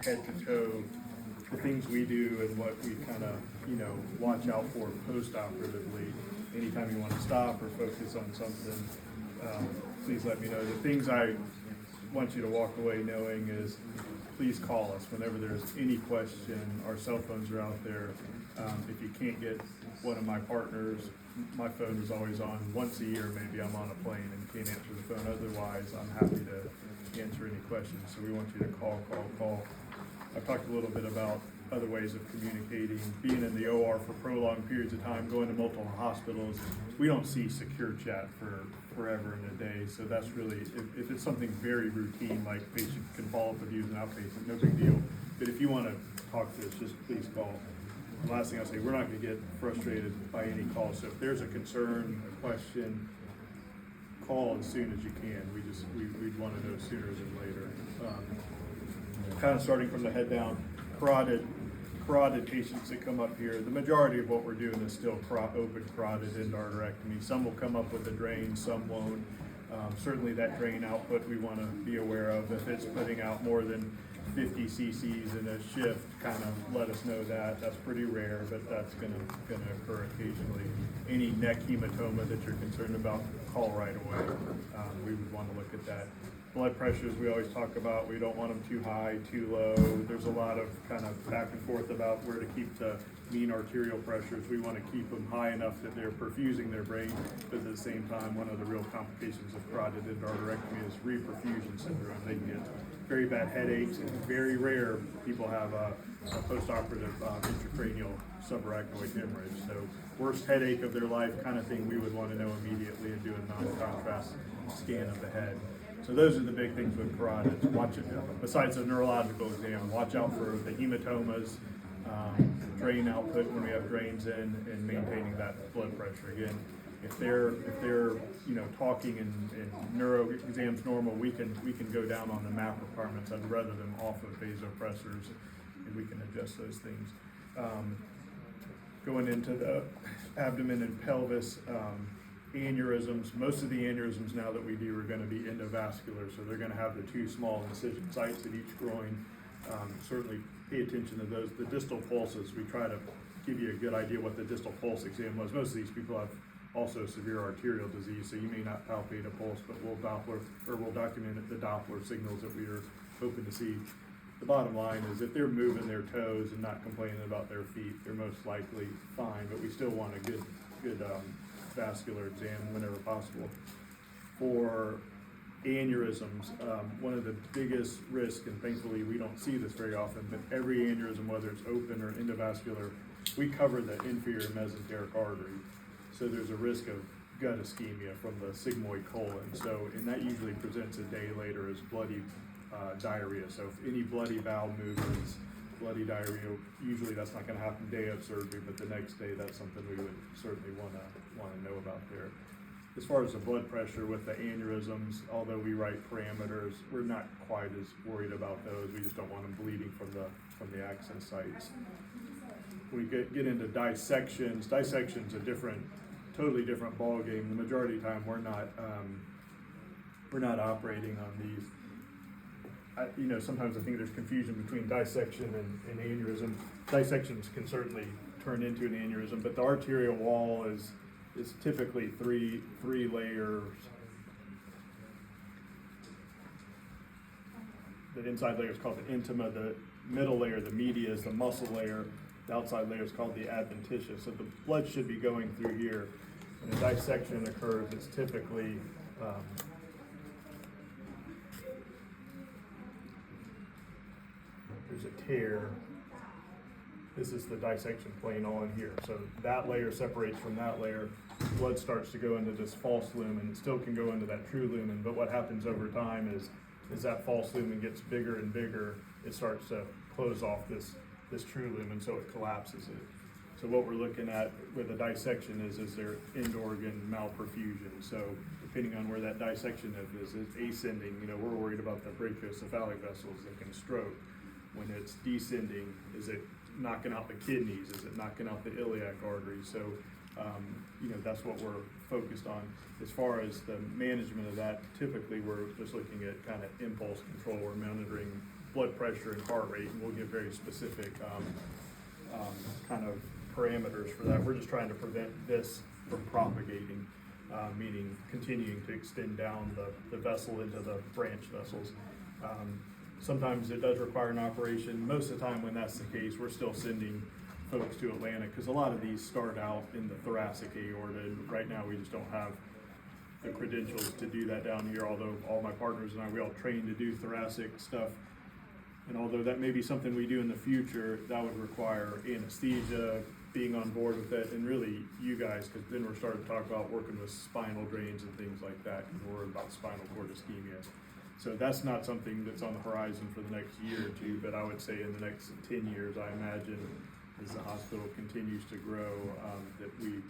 head to toe the things we do and what we kind of, watch out for post-operatively. Anytime you want to stop or focus on something, please let me know. The things I want you to walk away knowing is, please call us whenever there's any question. Our cell phones are out there. If you can't get one of my partners, my phone is always on. Once a year, maybe I'm on a plane and can't answer the phone. Otherwise, I'm happy to answer any questions. So we want you to call. I've talked a little bit about other ways of communicating, being in the OR for prolonged periods of time, going to multiple hospitals. We don't see secure chat for forever in a day, so that's really, if it's something very routine, like patient can follow up with you as an outpatient, no big deal. But if you want to talk to us, just please call. The last thing I'll say, we're not going to get frustrated by any call, so if there's a concern, a question, call as soon as you can. We'd want to know sooner than later. Kind of starting from the head down, carotid patients that come up here, the majority of what we're doing is still open carotid endarterectomy. Some will come up with a drain, some won't. Certainly that drain output we want to be aware of. If it's putting out more than 50 cc's in a shift, kind of let us know that. That's pretty rare, but that's gonna occur occasionally. Any neck hematoma that you're concerned about, call right away. We would want to look at that. Blood pressures we always talk about, we don't want them too high, too low. There's a lot of kind of back and forth about where to keep the mean arterial pressures. We want to keep them high enough that they're perfusing their brain, but at the same time, one of the real complications of carotid endarterectomy is reperfusion syndrome. They can get very bad headaches, and very rare people have a post-operative intracranial subarachnoid hemorrhage. So worst headache of their life kind of thing we would want to know immediately and do a non-contrast scan of the head. So those are the big things with carotids. Watch it. Besides the neurological exam, watch out for the hematomas, drain output when we have drains in, and maintaining that blood pressure. Again, if they're talking and neuro exams normal, we can go down on the MAP requirements. I'd rather them off of vasopressors, and we can adjust those things. Going into the abdomen and pelvis. Aneurysms, most of the aneurysms now that we do are going to be endovascular, so they're going to have the two small incision sites at each groin. Certainly pay attention to those. The distal pulses, we try to give you a good idea what the distal pulse exam was. Most of these people have also severe arterial disease, so you may not palpate a pulse, but we'll document the Doppler signals that we are hoping to see. The bottom line is if they're moving their toes and not complaining about their feet, they're most likely fine, but we still want a good vascular exam whenever possible. For aneurysms, one of the biggest risks, and thankfully we don't see this very often, but every aneurysm, whether it's open or endovascular, we cover the inferior mesenteric artery. So there's a risk of gut ischemia from the sigmoid colon. So, and that usually presents a day later as bloody diarrhea. So if any bloody bowel movements, bloody diarrhea, usually that's not going to happen day of surgery, but the next day that's something we would certainly want to know about there. As far as the blood pressure with the aneurysms, although we write parameters, we're not quite as worried about those. We just don't want them bleeding from the access sites. We get into dissections. Dissection's a totally different ball game. The majority of the time we're not operating on these. Sometimes I think there's confusion between dissection and aneurysm. Dissections can certainly turn into an aneurysm, but the arterial wall is typically three layers. The inside layer is called the intima, the middle layer, the media, is the muscle layer, the outside layer is called the adventitious. So the blood should be going through here. When a dissection occurs, it's typically there's a tear. This is the dissection plane on here. So that layer separates from that layer. Blood starts to go into this false lumen. It still can go into that true lumen, but what happens over time is that false lumen gets bigger and bigger, it starts to close off this true lumen, so it collapses it. So what we're looking at with a dissection is there end organ malperfusion. So depending on where that dissection is ascending, we're worried about the brachiocephalic vessels that can stroke. When it's descending, is it knocking out the kidneys? Is it knocking out the iliac artery? So, that's what we're focused on. As far as the management of that, typically we're just looking at kind of impulse control. We're monitoring blood pressure and heart rate, and we'll give very specific kind of parameters for that. We're just trying to prevent this from propagating, meaning continuing to extend down the vessel into the branch vessels. Sometimes it does require an operation. Most of the time when that's the case, we're still sending folks to Atlanta, because a lot of these start out in the thoracic aorta, and right now we just don't have the credentials to do that down here, although all my partners and I, we all train to do thoracic stuff. And although that may be something we do in the future, that would require anesthesia, being on board with it, and really you guys, because then we're starting to talk about working with spinal drains and things like that, because we're worried about spinal cord ischemia. So that's not something that's on the horizon for the next year or two, but I would say in the next 10 years, I imagine, as the hospital continues to grow, that we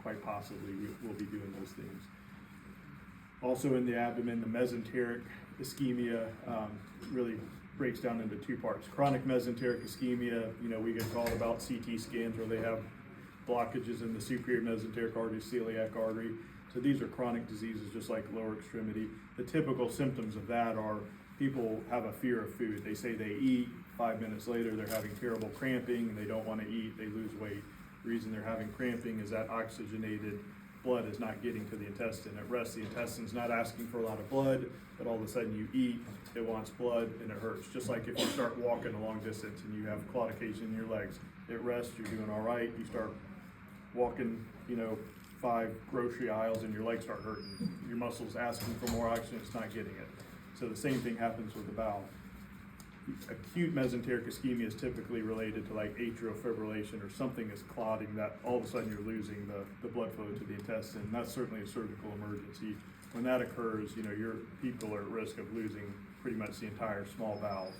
quite possibly will be doing those things. Also in the abdomen, the mesenteric ischemia really breaks down into two parts. Chronic mesenteric ischemia, we get called about CT scans where they have blockages in the superior mesenteric artery, celiac artery. So these are chronic diseases just like lower extremity. The typical symptoms of that are people have a fear of food. They say they eat, 5 minutes later they're having terrible cramping and they don't want to eat, they lose weight. The reason they're having cramping is that oxygenated blood is not getting to the intestine. At rest, the intestine's not asking for a lot of blood, but all of a sudden you eat, it wants blood, and it hurts. Just like if you start walking a long distance and you have claudication in your legs. At rest, you're doing all right. You start walking, 5 grocery aisles and your legs start hurting. Your muscles asking for more oxygen, it's not getting it. So the same thing happens with the bowel. Acute mesenteric ischemia is typically related to like atrial fibrillation, or something is clotting that all of a sudden you're losing the blood flow to the intestine. That's certainly a surgical emergency. When that occurs, your people are at risk of losing pretty much the entire small bowel.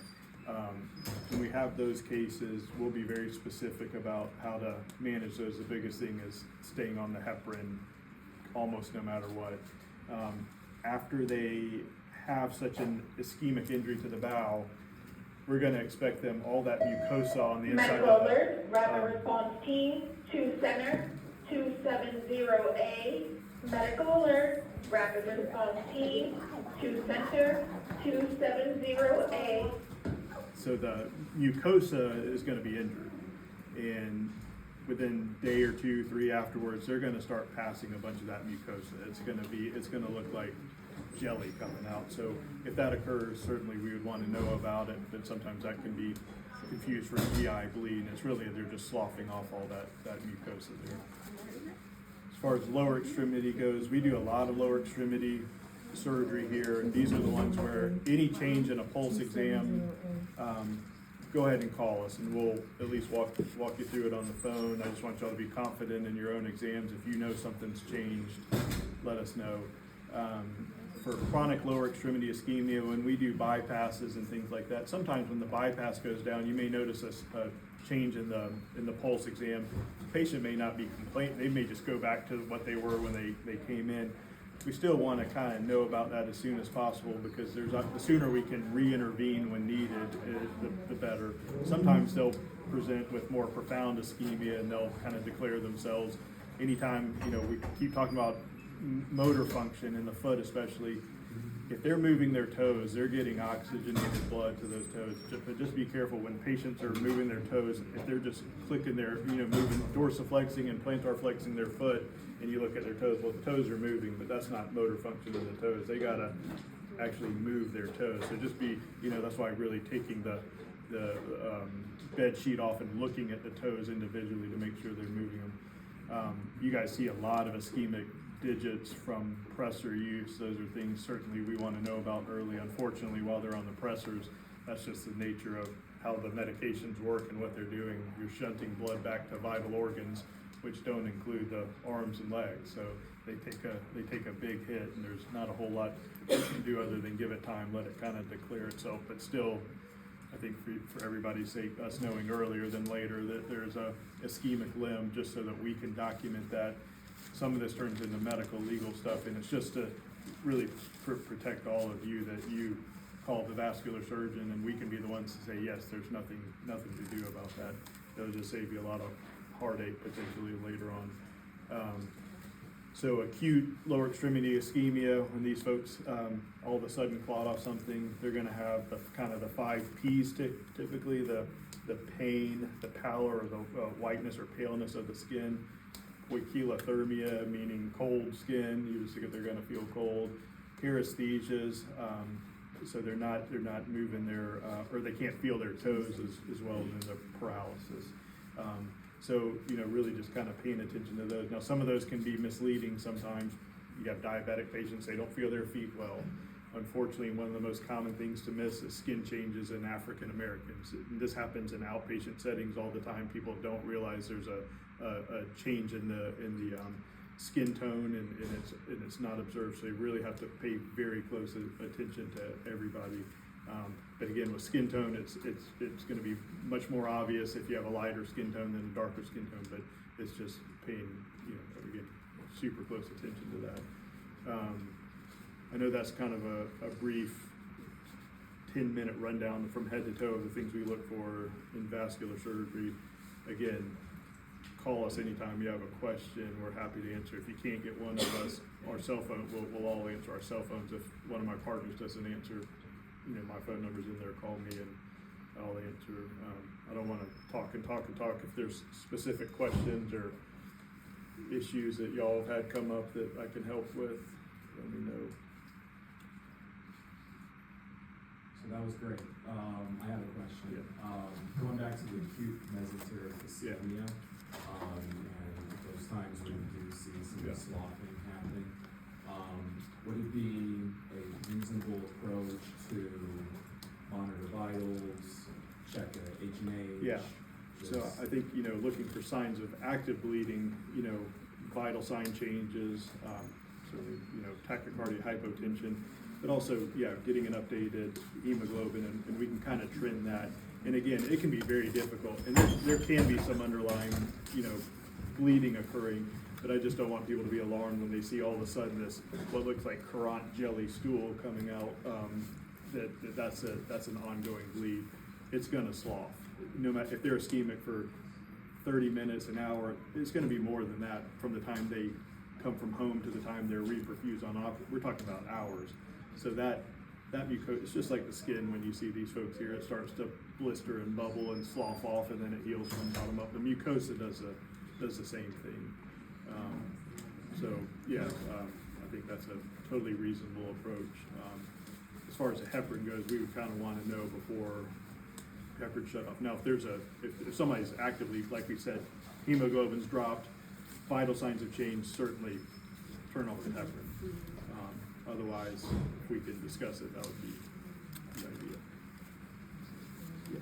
When we have those cases, we'll be very specific about how to manage those. The biggest thing is staying on the heparin almost no matter what. After they have such an ischemic injury to the bowel, we're going to expect them, all that mucosa on the inside Medical of alert, rapid response team, to center, 270A. Medical alert, rapid response team, to center, 270A. So the mucosa is going to be injured, and within a day or 2, 3 afterwards, they're going to start passing a bunch of that mucosa. It's going to look like jelly coming out. So if that occurs, certainly we would want to know about it, but sometimes that can be confused for GI bleed. It's really, they're just sloughing off all that mucosa there. As far as lower extremity goes, we do a lot of lower extremity surgery here, and these are the ones where any change in a pulse exam, go ahead and call us and we'll at least walk you through it on the phone. I just want y'all to be confident in your own exams. If you know something's changed, let us know. For chronic lower extremity ischemia, when we do bypasses and things like that, sometimes when the bypass goes down, you may notice a change in the pulse exam. The patient may not be complaining, they may just go back to what they were when they came in. We still want to kind of know about that as soon as possible, because the sooner we can re-intervene when needed, the better. Sometimes they'll present with more profound ischemia and they'll kind of declare themselves. Anytime, we keep talking about motor function in the foot especially, if they're moving their toes, they're getting oxygenated blood to those toes. But just be careful when patients are moving their toes, if they're just clicking their, moving dorsiflexing and plantar flexing their foot, and you look at their toes, well, the toes are moving, but that's not motor function in the toes. They gotta actually move their toes. So just be, that's why really taking the bed sheet off and looking at the toes individually to make sure they're moving them. You guys see a lot of ischemic digits from pressor use. Those are things certainly we want to know about early. Unfortunately, while they're on the pressors, that's just the nature of how the medications work and what they're doing. You're shunting blood back to vital organs, which don't include the arms and legs. So they take a big hit, and there's not a whole lot you can do other than give it time, let it kind of declare itself. But still, I think for everybody's sake, us knowing earlier than later that there's a ischemic limb, just so that we can document that. Some of this turns into medical, legal stuff, and it's just to really protect all of you, that you call the vascular surgeon and we can be the ones to say, yes, there's nothing to do about that. It'll just save you a lot of heartache potentially later on. So acute lower extremity ischemia, when these folks all of a sudden clot off something, they're gonna have the kind of the 5 Ps typically, the pain, the pallor, or the whiteness or paleness of the skin, poikilothermia, meaning cold skin, you just think they're gonna feel cold, paresthesias, so they're not moving their, or they can't feel their toes as well as the paralysis. So, you know, really just kind of paying attention to those. Now, some of those can be misleading sometimes. You have diabetic patients, they don't feel their feet well. Unfortunately, one of the most common things to miss is skin changes in African Americans. This happens in outpatient settings all the time. People don't realize there's a change in the skin tone and it's not observed. So you really have to pay very close attention to everybody. But again, with skin tone, it's going to be much more obvious if you have a lighter skin tone than a darker skin tone. But it's just paying, you know, again, super close attention to that. I know that's kind of a brief 10-minute rundown from head to toe of the things we look for in vascular surgery. Again, call us anytime you have a question. We're happy to answer. If you can't get one of us, our cell phone, we'll all answer our cell phones. If one of my partners doesn't answer, you know, my phone number's in there, call me and I'll answer. I don't want to talk. If there's specific questions or issues that y'all have had come up that I can help with, let me know. So that was great. I have a question. Yeah. Going back to the acute mesenteric ischemia, and those times when you do see some sloughing happening, would it be a reasonable approach to monitor vitals, check a H&H? Yeah. So I think, you know, looking for signs of active bleeding, you know, vital sign changes, certainly, you know, tachycardia, hypotension, but also, yeah, getting an updated hemoglobin, and we can kind of trend that. And again, it can be very difficult, and there can be some underlying, you know, bleeding occurring, but I just don't want people to be alarmed when they see all of a sudden this, what looks like currant jelly stool coming out, that's an ongoing bleed. It's gonna slough. No matter, if they're ischemic for 30 minutes, an hour, it's gonna be more than that from the time they come from home to the time they're reperfused on op. We're talking about hours. So that mucosa, it's just like the skin when you see these folks here, it starts to blister and bubble and slough off, and then it heals from the bottom up. The mucosa does the same thing. So yeah, I think that's a totally reasonable approach. As far as the heparin goes, we would kind of want to know before heparin shut off. Now, if somebody's actively, like we said, hemoglobin's dropped, vital signs have changed, certainly turn off the heparin. Otherwise, if we can discuss it, that would be the idea. Yeah.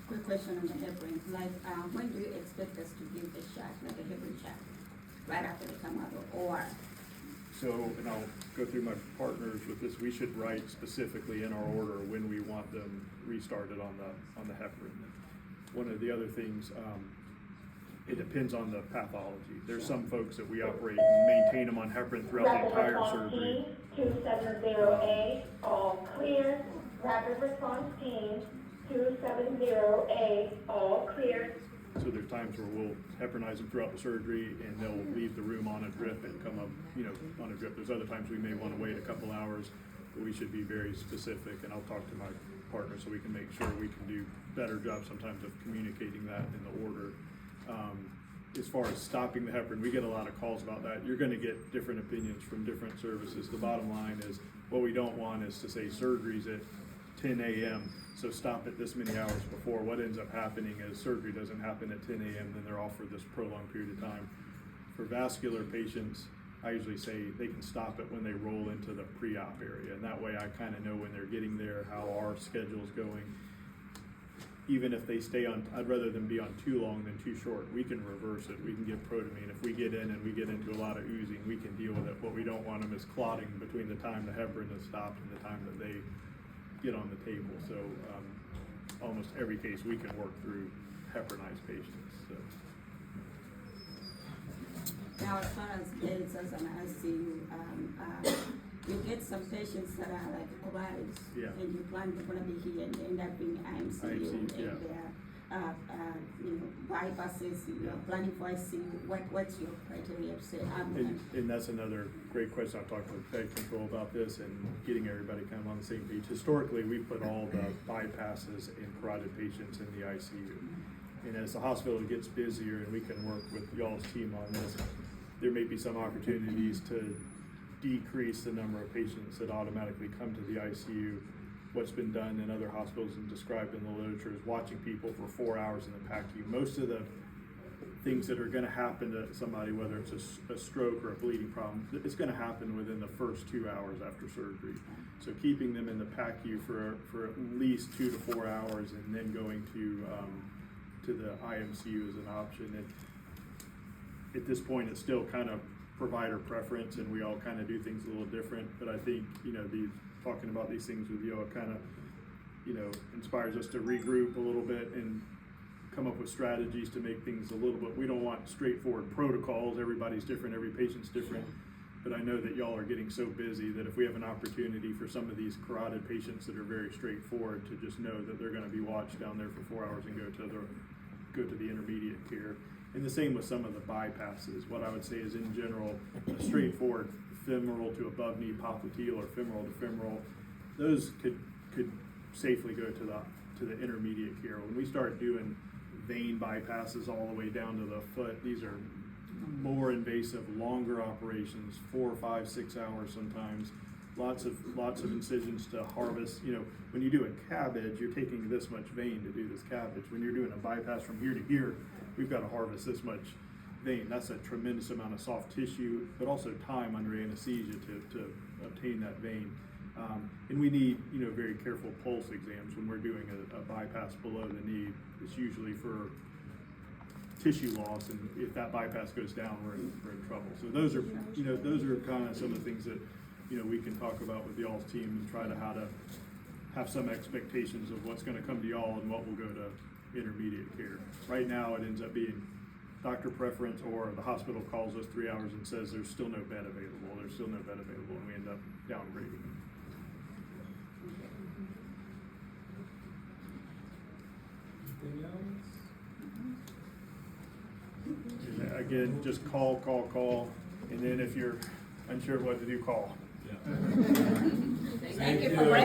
Quick question on the heparin. Like, when do you expect us to give the shot, like a heparin shot? Right after they come out of OR? So, and I'll go through my partners with this, we should write specifically in our order when we want them restarted on the heparin. One of the other things, it depends on the pathology. There's some folks that we operate and maintain them on heparin throughout the entire surgery. 270A, all clear. Rapid response team, 270A, all clear. So there's times where we'll heparinize them throughout the surgery and they'll leave the room on a drip and come up, you know, on a drip. There's other times we may want to wait a couple hours, but we should be very specific, and I'll talk to my partner so we can make sure we can do better job sometimes of communicating that in the order. As far as stopping the heparin, we get a lot of calls about that. You're going to get different opinions from different services. The bottom line is, what we don't want is to say surgery's at 10 a.m., so stop it this many hours before. What ends up happening is surgery doesn't happen at 10 a.m., then they're off for this prolonged period of time. For vascular patients, I usually say they can stop it when they roll into the pre-op area, and that way I kind of know when they're getting there, how our schedule's going. Even if they stay on, I'd rather them be on too long than too short. We can reverse it. We can give protamine. If we get in and we get into a lot of oozing, we can deal with it. What we don't want them is clotting between the time the heparin is stopped and the time that they get on the table. So almost every case we can work through heparinized patients. So. Now, as far as beds as an ICU, you get some patients that are like cobards, Yeah. and you plan they're gonna be here and they end up being ICU, ICU, and yeah. they're bypasses, you're planning for ICU, what's your criteria to say, And that's another great question. I've talked with Peg Control about this and getting everybody kind of on the same page. Historically, we put all the bypasses and carotid patients in the ICU. And as the hospital gets busier and we can work with y'all's team on this, there may be some opportunities to decrease the number of patients that automatically come to the ICU. What's been done in other hospitals and described in the literature is watching people for 4 hours in the PACU. Most of the things that are gonna happen to somebody, whether it's a stroke or a bleeding problem, it's gonna happen within the first 2 hours after surgery. So keeping them in the PACU for at least 2 to 4 hours and then going to the IMCU is an option. And at this point, it's still kind of provider preference, and we all kind of do things a little different. But I think, talking about these things with you, it kind of, inspires us to regroup a little bit and come up with strategies to make things a little bit, we don't want straightforward protocols. Everybody's different, every patient's different. But I know that y'all are getting so busy that if we have an opportunity for some of these carotid patients that are very straightforward to just know that they're gonna be watched down there for 4 hours and go to the intermediate care. And the same with some of the bypasses. What I would say is, in general, a straightforward femoral to above knee popliteal or femoral to femoral, those could safely go to the intermediate care. When we start doing vein bypasses all the way down to the foot, these are more invasive, longer operations, 4, 5, 6 hours sometimes. Lots of incisions to harvest. When you do a cabbage, you're taking this much vein to do this cabbage. When you're doing a bypass from here to here, we've got to harvest this much vein. That's a tremendous amount of soft tissue, but also time under anesthesia to obtain that vein. And we need, very careful pulse exams when we're doing a bypass below the knee. It's usually for tissue loss, and if that bypass goes down, we're in trouble. So those are kind of some of the things that, we can talk about with y'all's team and try to how to have some expectations of what's gonna come to y'all and what will go to intermediate care. Right now, it ends up being doctor preference, or the hospital calls us 3 hours and says there's still no bed available, and we end up downgrading. Anything else? And again, just call, and then if you're unsure what to do, call. Yeah. Thank you for